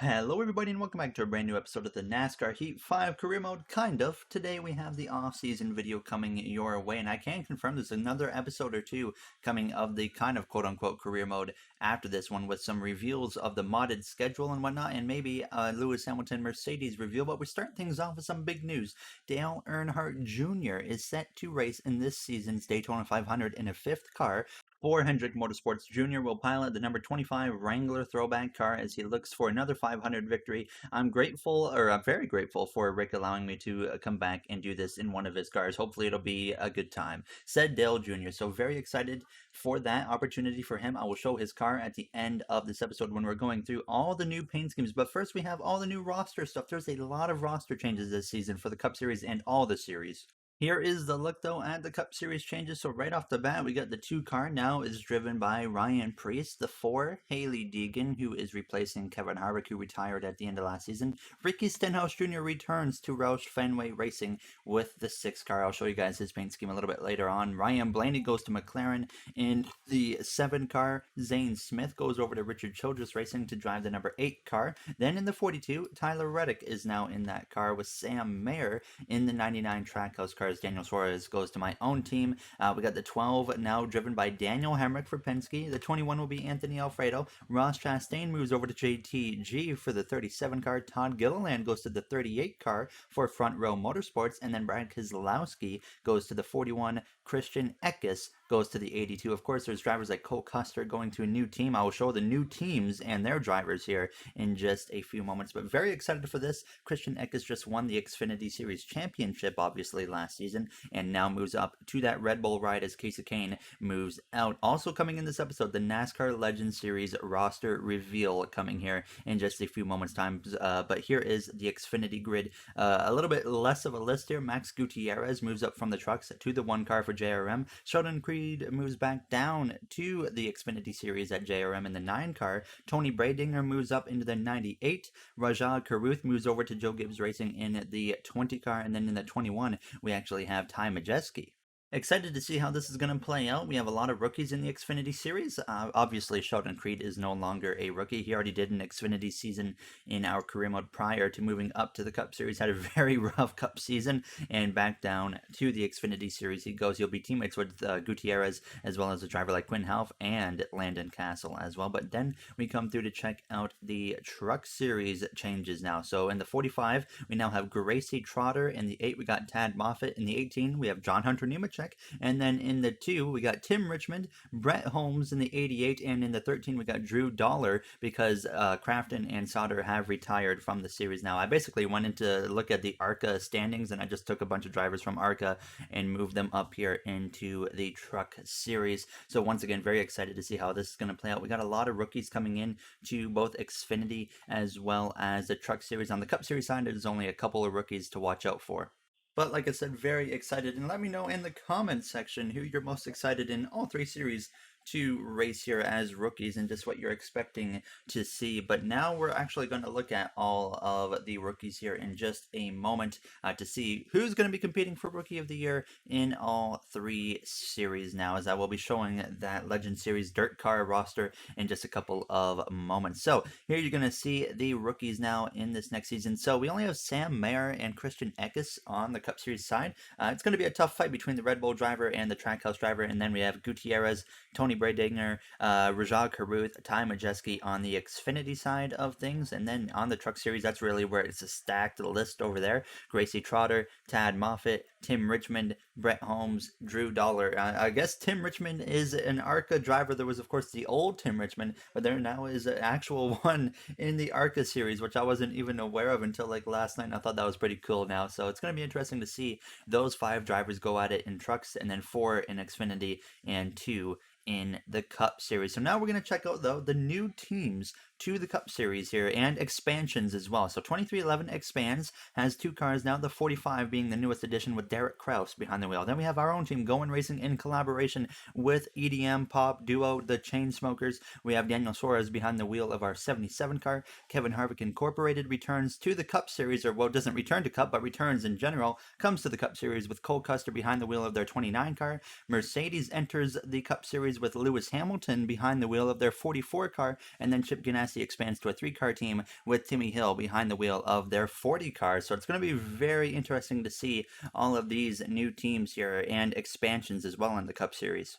Hello everybody and welcome back to a brand new episode of the NASCAR Heat 5 Career Mode, kind of. Today we have the off-season video coming your way, and I can confirm there's another episode or two coming of the kind of quote-unquote career mode after this one, with some reveals of the modded schedule and whatnot, and maybe Lewis Hamilton Mercedes reveal. But we start things off with some big news. Dale Earnhardt Jr. is set to race in this season's Daytona 500 in a fifth car. Hendrick Motorsports Jr. will pilot the number 25 Wrangler throwback car as he looks for another 500 victory. I'm very grateful for Rick allowing me to come back and do this in one of his cars. Hopefully it'll be a good time, said Dale Jr. So very excited for that opportunity for him. I will show his car at the end of this episode when we're going through all the new paint schemes. But first we have all the new roster stuff. There's a lot of roster changes this season for the Cup Series and all the series. Here is the look, though, at the Cup Series changes. So right off the bat, we got the 2 car now is driven by Ryan Preece. The 4, Haley Deegan, who is replacing Kevin Harvick, who retired at the end of last season. Ricky Stenhouse Jr. returns to Roush Fenway Racing with the 6 car. I'll show you guys his paint scheme a little bit later on. Ryan Blaney goes to McLaren in the 7 car. Zane Smith goes over to Richard Childress Racing to drive the number 8 car. Then in the 42, Tyler Reddick is now in that car with Sam Mayer in the 99 Trackhouse car. Daniel Suarez goes to my own team. We got the 12 now driven by Daniel Hemrick for Penske. The 21 will be Anthony Alfredo. Ross Chastain moves over to JTG for the 37 car. Todd Gilliland goes to the 38 car for Front Row Motorsports. And then Brad Keselowski goes to the 41. Christian Eckes goes to the 82. Of course, there's drivers like Cole Custer going to a new team. I will show the new teams and their drivers here in just a few moments, but very excited for this. Christian Eckes just won the Xfinity Series Championship, obviously, last season, and now moves up to that Red Bull ride as Kasey Kahne moves out. Also coming in this episode, the NASCAR Legends Series roster reveal coming here in just a few moments' time, but here is the Xfinity grid. A little bit less of a list here. Max Gutierrez moves up from the trucks to the 1 car for JRM. Sheldon Creed moves back down to the Xfinity Series at JRM in the 9 car. Tony Bradinger moves up into the 98. Rajah Caruth moves over to Joe Gibbs Racing in the 20 car. And then in the 21, we actually have Ty Majeski. Excited to see how this is going to play out. We have a lot of rookies in the Xfinity Series. Obviously, Sheldon Creed is no longer a rookie. He already did an Xfinity season in our career mode prior to moving up to the Cup Series. Had a very rough Cup season and back down to the Xfinity Series he goes. He'll be teammates with Gutierrez, as well as a driver like Quinn Half and Landon Castle as well. But then we come through to check out the Truck Series changes now. So in the 45, we now have Gracie Trotter. In the 8, we got Tad Moffitt. In the 18, we have John Hunter Nemechek. And then in the 2, we got Tim Richmond, Brett Holmes in the 88, and in the 13, we got Drew Dollar, because Crafton and Sauter have retired from the series now. I basically went in to look at the ARCA standings, and I just took a bunch of drivers from ARCA and moved them up here into the Truck Series. So once again, very excited to see how this is going to play out. We got a lot of rookies coming in to both Xfinity as well as the Truck Series. On the Cup Series side, there's only a couple of rookies to watch out for. But like I said, very excited. And let me know in the comments section who you're most excited in all 3 series to race here as rookies and just what you're expecting to see. But now we're actually going to look at all of the rookies here in just a moment to see who's going to be competing for Rookie of the Year in all 3 series now, as I will be showing that Legend Series Dirt Car roster in just a couple of moments. So here you're going to see the rookies now in this next season. So we only have Sam Mayer and Christian Eckes on the Cup Series side. It's going to be a tough fight between the Red Bull driver and the Trackhouse driver, and then we have Gutierrez, Tony Bradinger, Rajah Caruth, Ty Majeski on the Xfinity side of things. And then on the Truck Series, that's really where it's a stacked list over there. Gracie Trotter, Tad Moffitt, Tim Richmond, Brett Holmes, Drew Dollar. I guess Tim Richmond is an ARCA driver. There was, of course, the old Tim Richmond, but there now is an actual one in the ARCA series, which I wasn't even aware of until like last night, and I thought that was pretty cool now. So it's going to be interesting to see those 5 drivers go at it in trucks, and then 4 in Xfinity and 2 in the Cup Series. So now we're going to check out, though, the new teams to the Cup Series here, and expansions as well. So 2311 expands, has 2 cars now, the 45 being the newest addition with Derek Kraus behind the wheel. Then we have our own team, Going Racing, in collaboration with EDM Pop duo The Chainsmokers. We have Daniel Suarez behind the wheel of our 77 car. Kevin Harvick Incorporated returns to the Cup Series, or well, doesn't return to Cup, but returns in general, comes to the Cup Series with Cole Custer behind the wheel of their 29 car. Mercedes enters the Cup Series Series with Lewis Hamilton behind the wheel of their 44 car, and then Chip Ganassi expands to a 3-car team with Timmy Hill behind the wheel of their 40 cars. So it's going to be very interesting to see all of these new teams here and expansions as well in the Cup Series.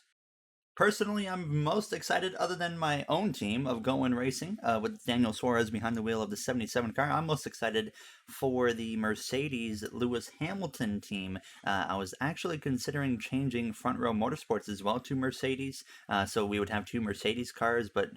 Personally, I'm most excited, other than my own team of Going Racing, with Daniel Suarez behind the wheel of the 77 car. I'm most excited for the Mercedes Lewis Hamilton team. I was actually considering changing Front Row Motorsports as well to Mercedes, so we would have 2 Mercedes cars, but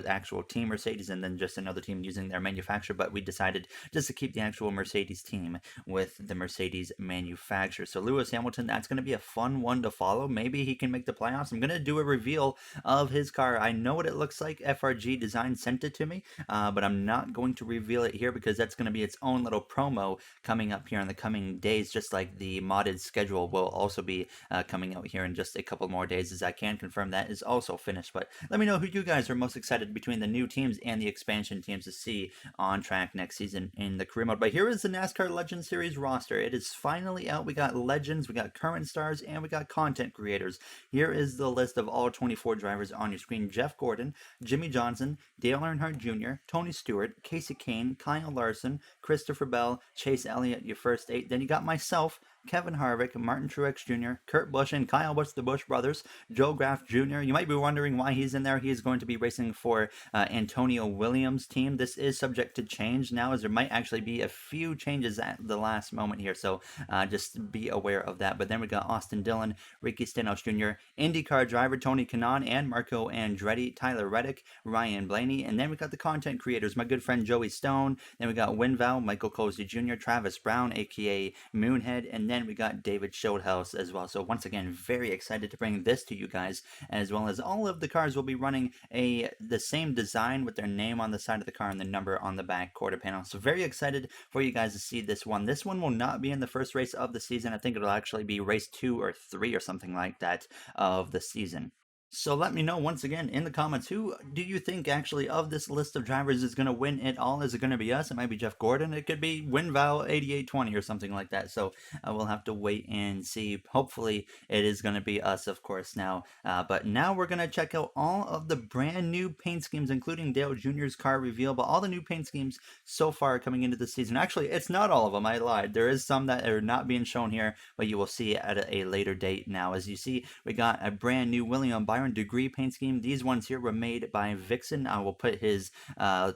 actual team Mercedes, and then just another team using their manufacturer. But we decided just to keep the actual Mercedes team with the Mercedes manufacturer. So Lewis Hamilton, that's going to be a fun one to follow. Maybe he can make the playoffs. I'm going to do a reveal of his car. I know what it looks like. FRG Design sent it to me, but I'm not going to reveal it here because that's going to be its own little promo coming up here in the coming days, just like the modded schedule will also be coming out here in just a couple more days, as I can confirm that is also finished. But let me know who you guys are most excited between the new teams and the expansion teams to see on track next season in the career mode. But here is the NASCAR Legends Series roster. It is finally out. We got legends, we got current stars, and we got content creators. Here is the list of all 24 drivers on your screen. Jeff Gordon, Jimmy Johnson, Dale Earnhardt Jr., Tony Stewart, Casey Kane, Kyle Larson, Christopher Bell, Chase Elliott, your first 8. Then you got myself, Kevin Harvick, Martin Truex Jr., Kurt Busch, and Kyle Busch, the Busch brothers, Joe Graf Jr. You might be wondering why he's in there. He is going to be racing for Antonio Williams' team. This is subject to change now, as there might actually be a few changes at the last moment here, so just be aware of that. But then we got Austin Dillon, Ricky Stenhouse Jr., IndyCar driver Tony Kanaan and Marco Andretti, Tyler Reddick, Ryan Blaney, and then we got the content creators, my good friend Joey Stone. Then we got Winval, Michael Cozy Jr., Travis Brown, aka Moonhead, and then we got David Schildhouse as well. So once again, very excited to bring this to you guys, as well as all of the cars will be running the same design with their name on the side of the car and the number on the back quarter panel. So very excited for you guys to see this one. This one will not be in the first race of the season. I think it'll actually be race 2 or 3 or something like that of the season. So let me know once again in the comments, who do you think actually of this list of drivers is going to win it all? Is it going to be us? It might be Jeff Gordon. It could be Winval 8820 or something like that. So we'll have to wait and see. Hopefully it is going to be us, of course, now. But now we're going to check out all of the brand new paint schemes, including Dale Jr.'s car reveal, but all the new paint schemes so far coming into the season. Actually, it's not all of them. I lied. There is some that are not being shown here, but you will see at a later date now. As you see, we got a brand new William Byron Degree paint scheme. These ones here were made by Vixen. I will put his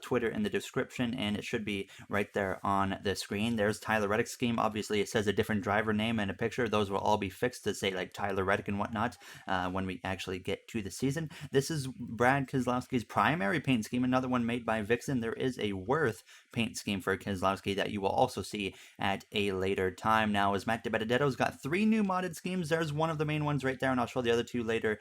Twitter in the description, and it should be right there on the screen. There's Tyler Reddick's scheme. Obviously, it says a different driver name and a picture. Those will all be fixed to say like Tyler Reddick and whatnot when we actually get to the season. This is Brad Keselowski's primary paint scheme, another one made by Vixen. There is a Worth paint scheme for Keselowski that you will also see at a later time. Now, as Matt DiBenedetto's got 3 new modded schemes. There's one of the main ones right there, and I'll show the other 2 later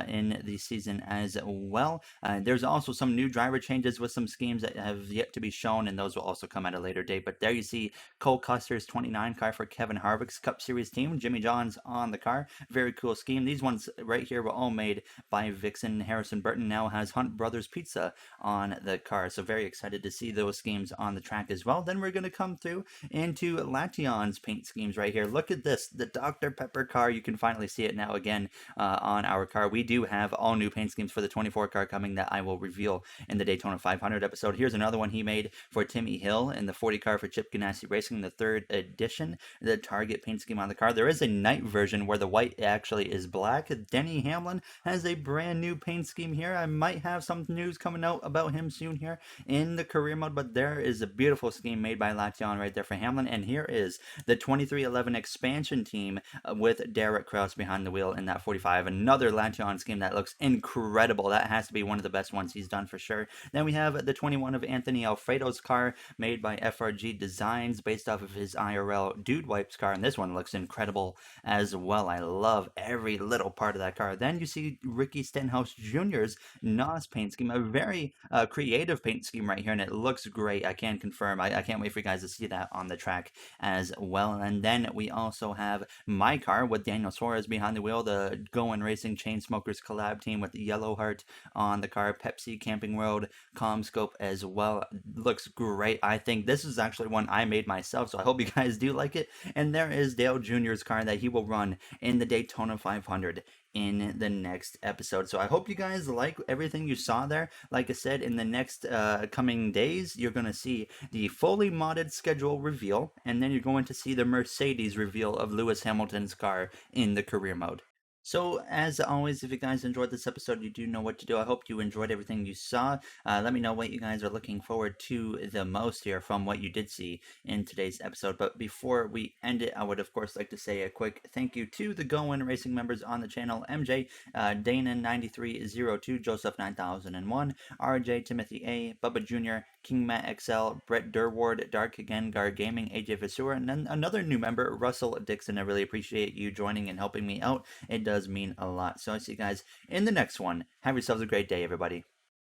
in the season as well. There's also some new driver changes with some schemes that have yet to be shown, and those will also come at a later date. But there you see Cole Custer's 29 car for Kevin Harvick's Cup Series team. Jimmy John's on the car. Very cool scheme. These ones right here were all made by Vixen. Harrison Burton now has Hunt Brothers Pizza on the car, so very excited to see those schemes on the track as well. Then we're going to come through into Lation's paint schemes right here. Look at this, the Dr. Pepper car. You can finally see it now again on our car. We do have all new paint schemes for the 24 car coming that I will reveal in the Daytona 500 episode. Here's another one he made for Timmy Hill in the 40 car for Chip Ganassi Racing, the 3rd edition, the Target paint scheme on the car. There is a night version where the white actually is black. Denny Hamlin has a brand new paint scheme here. I might have some news coming out about him soon here in the career mode, but there is a beautiful scheme made by Lation right there for Hamlin. And here is the 2311 expansion team with Derek Kraus behind the wheel in that 45. Another Lation scheme that looks incredible. That has to be one of the best ones he's done for sure. Then we have the 21 of Anthony Alfredo's car made by FRG Designs based off of his IRL Dude Wipes car, and this one looks incredible as well. I love every little part of that car. Then you see Ricky Stenhouse Jr.'s NOS paint scheme, a very creative paint scheme right here, and it looks great. I can confirm. I can't wait for you guys to see that on the track as well. And then we also have my car with Daniel Suarez behind the wheel, the Going Racing Chainsmoker Smokers collab team with Yellowheart on the car, Pepsi Camping World Comscope as well. Looks great. I think this is actually one I made myself, so I hope you guys do like it. And there is Dale Jr.'s car that he will run in the Daytona 500 in the next episode. So I hope you guys like everything you saw there. Like I said, in the next coming days, you're going to see the fully modded schedule reveal, and then you're going to see the Mercedes reveal of Lewis Hamilton's car in the career mode. So, as always, if you guys enjoyed this episode, you do know what to do. I hope you enjoyed everything you saw. Let me know what you guys are looking forward to the most here from what you did see in today's episode. But before we end it, I would, of course, like to say a quick thank you to the Go-In Racing members on the channel: MJ, Dana9302, Joseph9001, RJ, Timothy A, Bubba Jr., King Matt XL, Brett Durward, Dark Gengar Gaming, AJ Vasura, and then another new member, Russell Dixon. I really appreciate you joining and helping me out. It does mean a lot. So I'll see you guys in the next one. Have yourselves a great day, everybody.